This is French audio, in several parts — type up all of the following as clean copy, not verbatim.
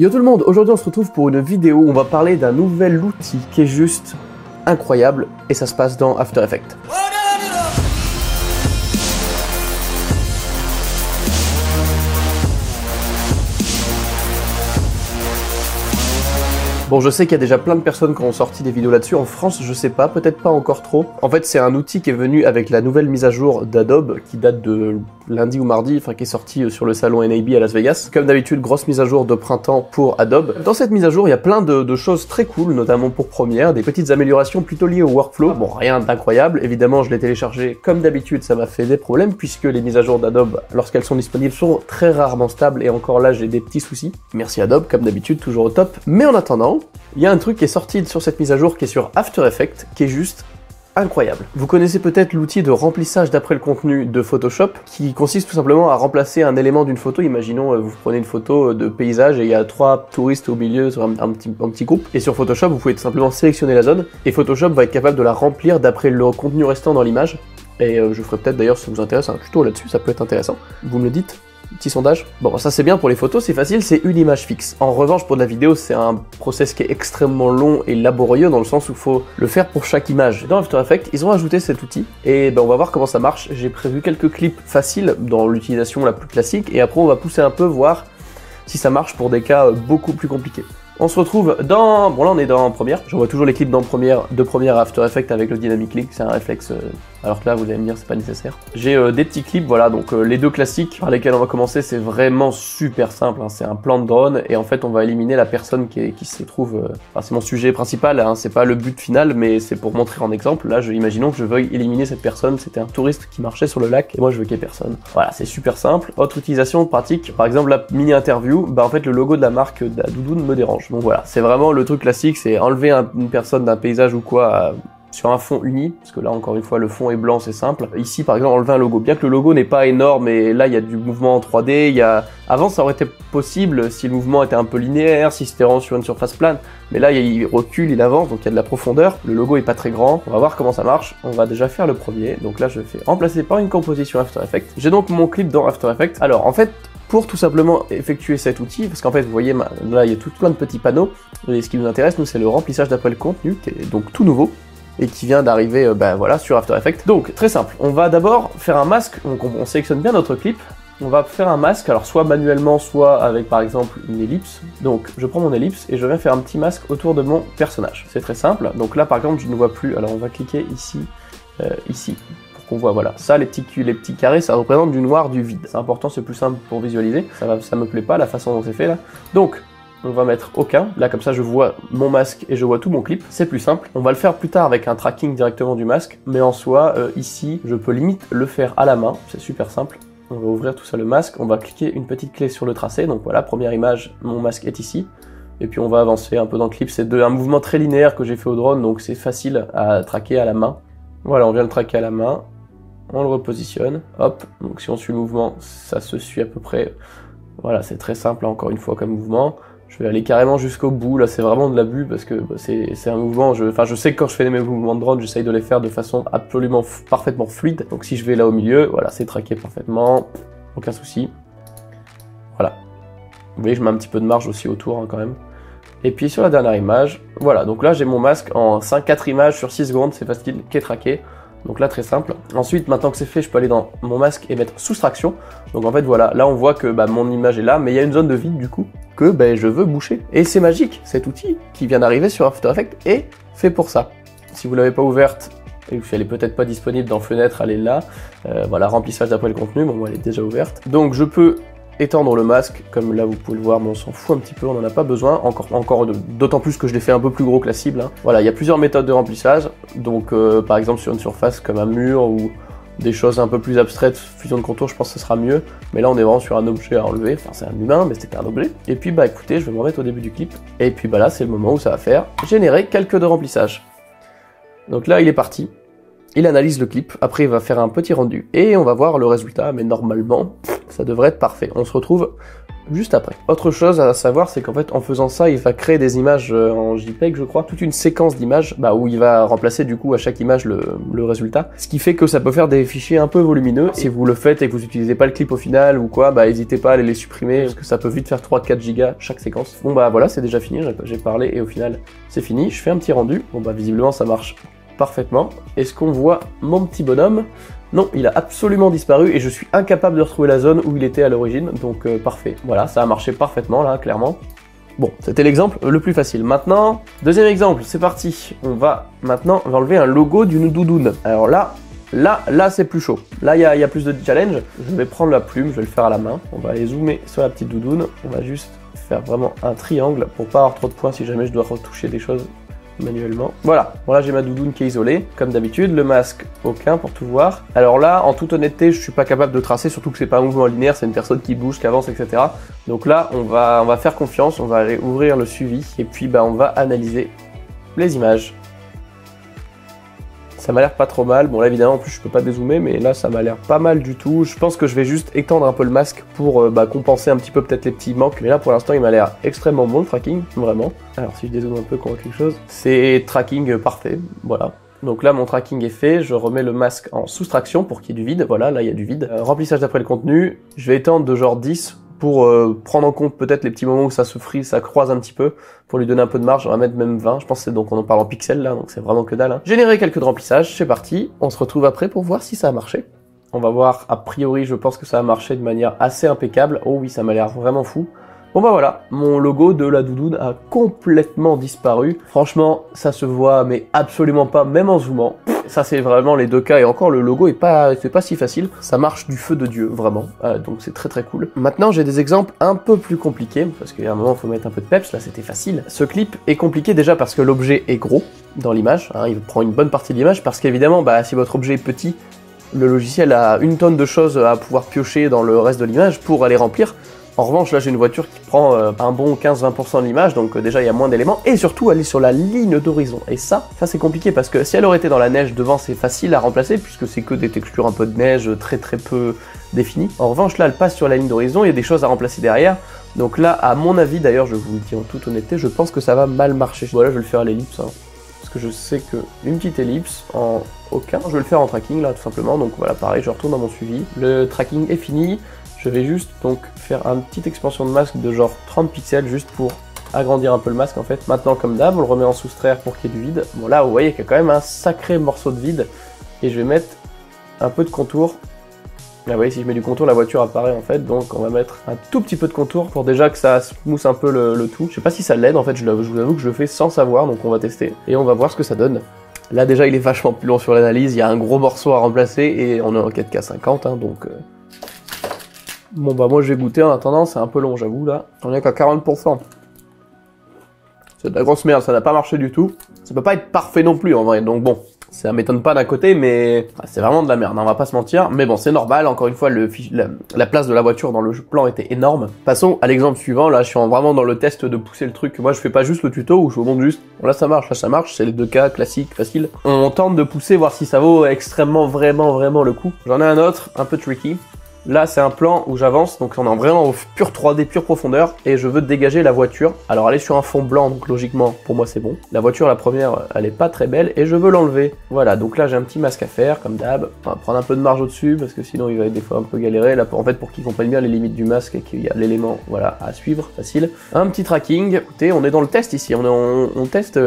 Yo tout le monde, aujourd'hui on se retrouve pour une vidéo où on va parler d'un nouvel outil qui est juste incroyable et ça se passe dans After Effects. Bon, je sais qu'il y a déjà plein de personnes qui ont sorti des vidéos là-dessus. En France, je sais pas, peut-être pas encore trop. En fait, c'est un outil qui est venu avec la nouvelle mise à jour d'Adobe, qui date de lundi ou mardi, enfin qui est sorti sur le salon NAB à Las Vegas. Comme d'habitude, grosse mise à jour de printemps pour Adobe. Dans cette mise à jour, il y a plein de choses très cool, notamment pour Premiere, des petites améliorations plutôt liées au workflow. Bon, rien d'incroyable. Évidemment, je l'ai téléchargé comme d'habitude, ça m'a fait des problèmes, puisque les mises à jour d'Adobe, lorsqu'elles sont disponibles, sont très rarement stables, et encore là, j'ai des petits soucis. Merci Adobe, comme d'habitude, toujours au top. Mais en attendant, il y a un truc qui est sorti sur cette mise à jour qui est sur After Effects, qui est juste incroyable. Vous connaissez peut-être l'outil de remplissage d'après le contenu de Photoshop, qui consiste tout simplement à remplacer un élément d'une photo. Imaginons, vous prenez une photo de paysage et il y a 3 touristes au milieu sur un petit groupe. Et sur Photoshop, vous pouvez tout simplement sélectionner la zone, et Photoshop va être capable de la remplir d'après le contenu restant dans l'image. Et je ferai peut-être d'ailleurs, si ça vous intéresse, un tuto là-dessus, ça peut être intéressant. Vous me le dites? Petit sondage. Bon, ça c'est bien pour les photos, c'est facile, c'est une image fixe. En revanche, pour de la vidéo, c'est un process qui est extrêmement long et laborieux dans le sens où il faut le faire pour chaque image. Dans After Effects, ils ont ajouté cet outil et ben, on va voir comment ça marche. J'ai prévu quelques clips faciles dans l'utilisation la plus classique et après on va pousser un peu, voir si ça marche pour des cas beaucoup plus compliqués. On se retrouve dans... Bon là on est dans Premiere, j'envoie toujours les clips dans Premiere, de Premiere à After Effects avec le Dynamic Link, c'est un réflexe, alors que là vous allez me dire c'est pas nécessaire. J'ai des petits clips, voilà, donc les deux classiques par lesquels on va commencer, c'est vraiment super simple, hein, c'est un plan de drone, et en fait on va éliminer la personne qui se trouve... Enfin c'est mon sujet principal, hein, c'est pas le but final, mais c'est pour montrer en exemple. Là imaginons que je veuille éliminer cette personne, c'était un touriste qui marchait sur le lac, et moi je veux qu'il y ait personne. Voilà, c'est super simple. Autre utilisation pratique, par exemple la mini interview, bah en fait le logo de la marque de la doudoune me dérange. Donc voilà, c'est vraiment le truc classique, c'est enlever une personne d'un paysage ou quoi sur un fond uni, parce que là encore une fois le fond est blanc, c'est simple. Ici par exemple enlever un logo, bien que le logo n'est pas énorme et là il y a du mouvement en 3D, avant ça aurait été possible si le mouvement était un peu linéaire, si c'était vraiment sur une surface plane, mais là il recule, il avance, donc il y a de la profondeur, le logo est pas très grand. On va voir comment ça marche, on va déjà faire le premier, donc là je fais remplacer par une composition After Effects. J'ai donc mon clip dans After Effects. Alors en fait, pour tout simplement effectuer cet outil, parce qu'en fait vous voyez là il y a plein de petits panneaux, et ce qui nous intéresse nous c'est le remplissage d'après le contenu, qui est donc tout nouveau, et qui vient d'arriver voilà, sur After Effects. Donc très simple, on va d'abord faire un masque, donc on sélectionne bien notre clip, on va faire un masque, alors soit manuellement, soit avec par exemple une ellipse. Donc je prends mon ellipse et je viens faire un petit masque autour de mon personnage. C'est très simple, donc là par exemple je ne vois plus, alors on va cliquer ici, ici. On voit, voilà, ça les petits carrés, ça représente du noir, du vide. C'est important, c'est plus simple pour visualiser. Ça me plaît pas la façon dont c'est fait là. Donc on va mettre aucun, là comme ça je vois mon masque et je vois tout mon clip, c'est plus simple. On va le faire plus tard avec un tracking directement du masque, mais en soi, ici, je peux limite le faire à la main, c'est super simple. On va ouvrir tout ça le masque, on va cliquer une petite clé sur le tracé, donc voilà, première image, mon masque est ici. Et puis on va avancer un peu dans le clip, c'est un mouvement très linéaire que j'ai fait au drone, donc c'est facile à traquer à la main. Voilà, on vient le traquer à la main. On le repositionne, hop, donc si on suit le mouvement, ça se suit à peu près, voilà, c'est très simple, encore une fois, comme mouvement. Je vais aller carrément jusqu'au bout, là c'est vraiment de l'abus, parce que c'est un mouvement, je sais que quand je fais mes mouvements de drone, j'essaye de les faire de façon absolument parfaitement fluide, donc si je vais là au milieu, voilà, c'est traqué parfaitement, aucun souci. Voilà, vous voyez, je mets un petit peu de marge aussi autour, hein, quand même. Et puis sur la dernière image, voilà, donc là j'ai mon masque en 4 images sur 6 secondes, c'est facile, qui est traqué. Donc là très simple. Ensuite, maintenant que c'est fait, je peux aller dans mon masque et mettre soustraction. Donc en fait voilà, là on voit que mon image est là, mais il y a une zone de vide du coup que je veux boucher. Et c'est magique, cet outil qui vient d'arriver sur After Effects est fait pour ça. Si vous l'avez pas ouverte et que elle est peut-être pas disponible dans fenêtre, elle est là. Voilà, remplissage d'après le contenu, bon elle est déjà ouverte. Donc je peux étendre le masque, comme là vous pouvez le voir, mais on s'en fout un petit peu, on n'en a pas besoin, encore d'autant plus que je l'ai fait un peu plus gros que la cible, hein. Voilà, il y a plusieurs méthodes de remplissage, donc par exemple sur une surface comme un mur ou des choses un peu plus abstraites, fusion de contour, je pense que ce sera mieux, mais là on est vraiment sur un objet à enlever, enfin c'est un humain, mais c'était un objet. Et puis écoutez, je vais me remettre au début du clip, et puis là c'est le moment où ça va faire générer quelques de remplissage. Donc là il est parti. Il analyse le clip, après il va faire un petit rendu, et on va voir le résultat, mais normalement, ça devrait être parfait. On se retrouve juste après. Autre chose à savoir, c'est qu'en fait, en faisant ça, il va créer des images en JPEG, je crois, toute une séquence d'images, où il va remplacer du coup à chaque image le résultat. Ce qui fait que ça peut faire des fichiers un peu volumineux. Si vous le faites et que vous n'utilisez pas le clip au final ou quoi, n'hésitez pas à aller les supprimer, parce que ça peut vite faire 3-4 gigas chaque séquence. Bon voilà, c'est déjà fini, j'ai parlé et au final, c'est fini. Je fais un petit rendu. Bon visiblement, ça marche parfaitement. Est-ce qu'on voit mon petit bonhomme? Non, il a absolument disparu et je suis incapable de retrouver la zone où il était à l'origine, donc parfait. Voilà, ça a marché parfaitement là, clairement. Bon, c'était l'exemple le plus facile. Maintenant, deuxième exemple, c'est parti. On va maintenant enlever un logo d'une doudoune. Alors là c'est plus chaud. Là, il y a plus de challenge. Je vais prendre la plume, je vais le faire à la main. On va aller zoomer sur la petite doudoune. On va juste faire vraiment un triangle pour pas avoir trop de points si jamais je dois retoucher des choses manuellement. Voilà, bon là j'ai ma doudoune qui est isolée, comme d'habitude, le masque aucun pour tout voir. Alors là, en toute honnêteté, je suis pas capable de tracer, surtout que c'est pas un mouvement linéaire, c'est une personne qui bouge, qui avance, etc. Donc là, on va faire confiance, on va aller ouvrir le suivi, et puis on va analyser les images. Ça m'a l'air pas trop mal. Bon là évidemment en plus je peux pas dézoomer, mais là ça m'a l'air pas mal du tout. Je pense que je vais juste étendre un peu le masque pour compenser un petit peu peut-être les petits manques. Mais là pour l'instant il m'a l'air extrêmement bon le tracking, vraiment. Alors si je dézoome un peu qu'on voit quelque chose, c'est tracking parfait, voilà. Donc là mon tracking est fait, je remets le masque en soustraction pour qu'il y ait du vide, voilà là il y a du vide. Remplissage d'après le contenu, je vais étendre de genre 10 pour prendre en compte peut-être les petits moments où ça se frise, ça croise un petit peu, pour lui donner un peu de marge, on va mettre même 20, je pense que c'est donc on en parle en pixels là, donc c'est vraiment que dalle. Hein. Générer quelques de remplissage, c'est parti, on se retrouve après pour voir si ça a marché. On va voir, a priori je pense que ça a marché de manière assez impeccable, oh oui ça m'a l'air vraiment fou. Bon voilà, mon logo de la doudoune a complètement disparu. Franchement, ça se voit mais absolument pas, même en zoomant. Ça c'est vraiment les deux cas et encore le logo c'est pas si facile. Ça marche du feu de Dieu, vraiment. Donc c'est très très cool. Maintenant j'ai des exemples un peu plus compliqués, parce qu'il y a un moment il faut mettre un peu de peps, là c'était facile. Ce clip est compliqué déjà parce que l'objet est gros dans l'image, hein, il prend une bonne partie de l'image, parce qu'évidemment si votre objet est petit, le logiciel a une tonne de choses à pouvoir piocher dans le reste de l'image pour aller remplir. En revanche, là j'ai une voiture qui prend un bon 15-20% de l'image, donc déjà il y a moins d'éléments, et surtout elle est sur la ligne d'horizon. Et ça c'est compliqué, parce que si elle aurait été dans la neige devant, c'est facile à remplacer, puisque c'est que des textures un peu de neige très très peu définies. En revanche, là elle passe sur la ligne d'horizon, il y a des choses à remplacer derrière, donc là à mon avis, d'ailleurs je vous le dis en toute honnêteté, je pense que ça va mal marcher. Voilà, je vais le faire à l'ellipse, hein, parce que je sais que une petite ellipse en aucun, je vais le faire en tracking là tout simplement, donc voilà pareil, je retourne dans mon suivi, le tracking est fini. Je vais juste donc faire une petite expansion de masque de genre 30 pixels juste pour agrandir un peu le masque en fait. Maintenant comme d'hab, on le remet en soustraire pour qu'il y ait du vide. Bon là vous voyez qu'il y a quand même un sacré morceau de vide. Et je vais mettre un peu de contour. Là vous voyez si je mets du contour la voiture apparaît en fait. Donc on va mettre un tout petit peu de contour pour déjà que ça smooth un peu le tout. Je sais pas si ça l'aide en fait, je vous avoue que je le fais sans savoir. Donc on va tester et on va voir ce que ça donne. Là déjà il est vachement plus long sur l'analyse, il y a un gros morceau à remplacer et on est en 4K 50 hein, donc... Bon moi je vais goûter en attendant, c'est un peu long j'avoue là. On est qu'à 40%. C'est de la grosse merde, ça n'a pas marché du tout. Ça peut pas être parfait non plus en vrai, donc bon. Ça m'étonne pas d'un côté, mais c'est vraiment de la merde, hein, on va pas se mentir. Mais bon, c'est normal, encore une fois, la place de la voiture dans le plan était énorme. Passons à l'exemple suivant, là je suis vraiment dans le test de pousser le truc. Moi je fais pas juste le tuto où je vous montre juste, bon, là ça marche, c'est les deux cas classiques, faciles. On tente de pousser, voir si ça vaut extrêmement, vraiment le coup. J'en ai un autre, un peu tricky. Là, c'est un plan où j'avance, donc on est vraiment au pur 3D, pure profondeur, et je veux dégager la voiture. Alors, elle est sur un fond blanc, donc logiquement, pour moi, c'est bon. La voiture, la première, elle est pas très belle, et je veux l'enlever. Voilà, donc là, j'ai un petit masque à faire, comme d'hab. On va prendre un peu de marge au-dessus, parce que sinon, il va être des fois un peu galéré. Là, en fait, pour qu'ils comprennent bien les limites du masque et qu'il y a l'élément, voilà, à suivre, facile. Un petit tracking. Écoutez, on est dans le test ici, on teste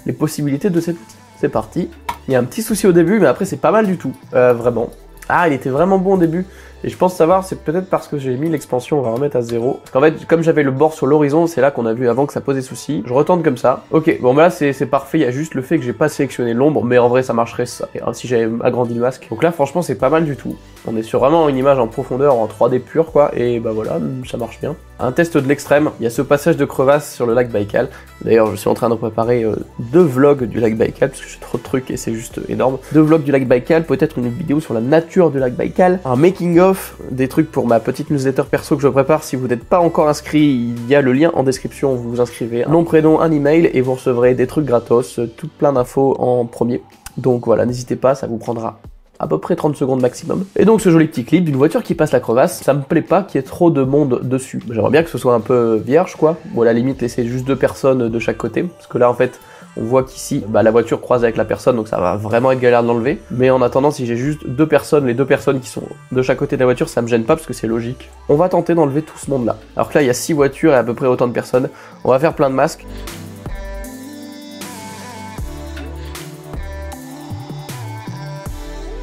les possibilités de cette... C'est parti. Il y a un petit souci au début, mais après, c'est pas mal du tout, vraiment. Ah, il était vraiment bon au début. Et je pense savoir, c'est peut-être parce que j'ai mis l'expansion, on va remettre à 0. Parce qu'en fait, comme j'avais le bord sur l'horizon, c'est là qu'on a vu avant que ça posait souci. Je retente comme ça. Ok, bon bah là c'est parfait, il y a juste le fait que j'ai pas sélectionné l'ombre, mais en vrai ça marcherait ça, si j'avais agrandi le masque. Donc là franchement c'est pas mal du tout. On est sur vraiment une image en profondeur, en 3D pur quoi, et bah voilà, ça marche bien. Un test de l'extrême, il y a ce passage de crevasse sur le lac Baïkal. D'ailleurs je suis en train de préparer 2 vlogs du lac Baïkal, parce que j'ai trop de trucs et c'est juste énorme. 2 vlogs du lac Baïkal, peut-être une vidéo sur la nature du lac Baïkal, un making of, des trucs pour ma petite newsletter perso que je prépare. Si vous n'êtes pas encore inscrit, il y a le lien en description, vous vous inscrivez, nom, prénom, un email et vous recevrez des trucs gratos, tout plein d'infos en premier. Donc voilà, n'hésitez pas, ça vous prendra à peu près 30 secondes maximum. Et donc ce joli petit clip d'une voiture qui passe la crevasse, ça me plaît pas qu'il y ait trop de monde dessus. J'aimerais bien que ce soit un peu vierge quoi, ou à la limite laisser juste 2 personnes de chaque côté, parce que là en fait on voit qu'ici la voiture croise avec la personne, donc ça va vraiment être galère de l'enlever. Mais en attendant, si j'ai juste 2 personnes, les 2 personnes qui sont de chaque côté de la voiture, ça me gêne pas parce que c'est logique. On va tenter d'enlever tout ce monde là. Alors que là il y a 6 voitures et à peu près autant de personnes. On va faire plein de masques.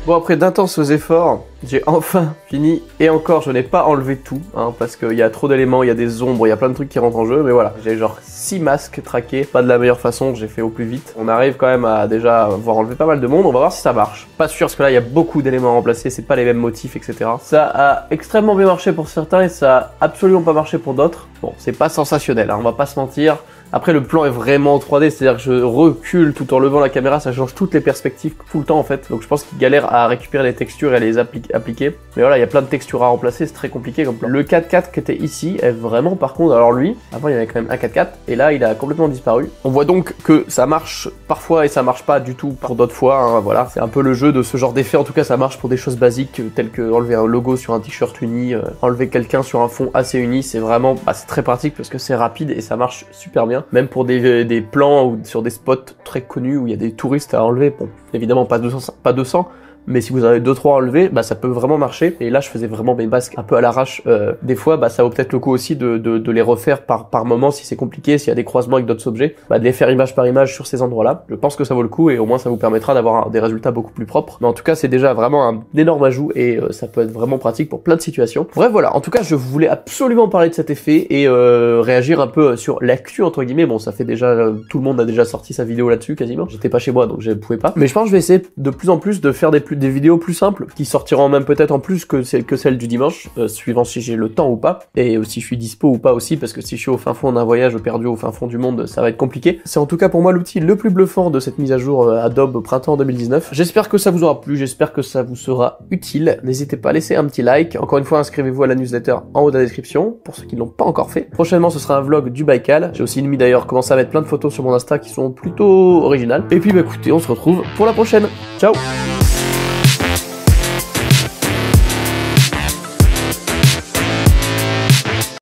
Bon, après d'intenses efforts, j'ai enfin fini, et encore je n'ai pas enlevé tout, hein, parce qu'il y a trop d'éléments, il y a des ombres, il y a plein de trucs qui rentrent en jeu, mais voilà, j'ai genre 6 masques traqués, pas de la meilleure façon, j'ai fait au plus vite. On arrive quand même à déjà voir enlever pas mal de monde, on va voir si ça marche. Pas sûr, parce que là il y a beaucoup d'éléments à remplacer, c'est pas les mêmes motifs, etc. Ça a extrêmement bien marché pour certains, et ça a absolument pas marché pour d'autres. Bon, c'est pas sensationnel, hein, on va pas se mentir. Après le plan est vraiment en 3D, c'est-à-dire que je recule tout en levant la caméra, ça change toutes les perspectives tout le temps en fait. Donc je pense qu'il galère à récupérer les textures et à les appliquer. Mais voilà, il y a plein de textures à remplacer, c'est très compliqué comme plan. Le 4x4 qui était ici est vraiment par contre, alors lui, avant il y avait quand même un 4x4 et là il a complètement disparu. On voit donc que ça marche parfois et ça marche pas du tout pour d'autres fois, hein, voilà. C'est un peu le jeu de ce genre d'effet, en tout cas ça marche pour des choses basiques telles que enlever un logo sur un t-shirt uni, enlever quelqu'un sur un fond assez uni, c'est vraiment, c'est très pratique parce que c'est rapide et ça marche super bien. Même pour des plans ou sur des spots très connus où il y a des touristes à enlever, bon, évidemment pas 200, mais si vous en avez 2-3 à enlever, ça peut vraiment marcher. Et là, je faisais vraiment mes masques un peu à l'arrache. Des fois, ça vaut peut-être le coup aussi de les refaire par moment si c'est compliqué, s'il y a des croisements avec d'autres objets, de les faire image par image sur ces endroits-là. Je pense que ça vaut le coup et au moins ça vous permettra d'avoir des résultats beaucoup plus propres. Mais en tout cas, c'est déjà vraiment un énorme ajout et ça peut être vraiment pratique pour plein de situations. Bref, voilà. En tout cas, je voulais absolument parler de cet effet et réagir un peu sur l'actu entre guillemets. Bon, ça fait déjà, tout le monde a déjà sorti sa vidéo là-dessus quasiment. J'étais pas chez moi donc je pouvais pas. Mais je pense que je vais essayer de plus en plus de faire des vidéos plus simples qui sortiront même peut-être en plus que celle du dimanche, suivant si j'ai le temps ou pas et si je suis dispo ou pas aussi, parce que si je suis au fin fond d'un voyage perdu au fin fond du monde, ça va être compliqué. C'est en tout cas pour moi l'outil le plus bluffant de cette mise à jour Adobe printemps 2019. J'espère que ça vous aura plu, j'espère que ça vous sera utile. N'hésitez pas à laisser un petit like. Encore une fois, inscrivez-vous à la newsletter en haut de la description pour ceux qui ne l'ont pas encore fait. Prochainement, ce sera un vlog du Baïkal. J'ai aussi d'ailleurs commencé à mettre plein de photos sur mon Insta qui sont plutôt originales. Et puis écoutez, on se retrouve pour la prochaine. Ciao.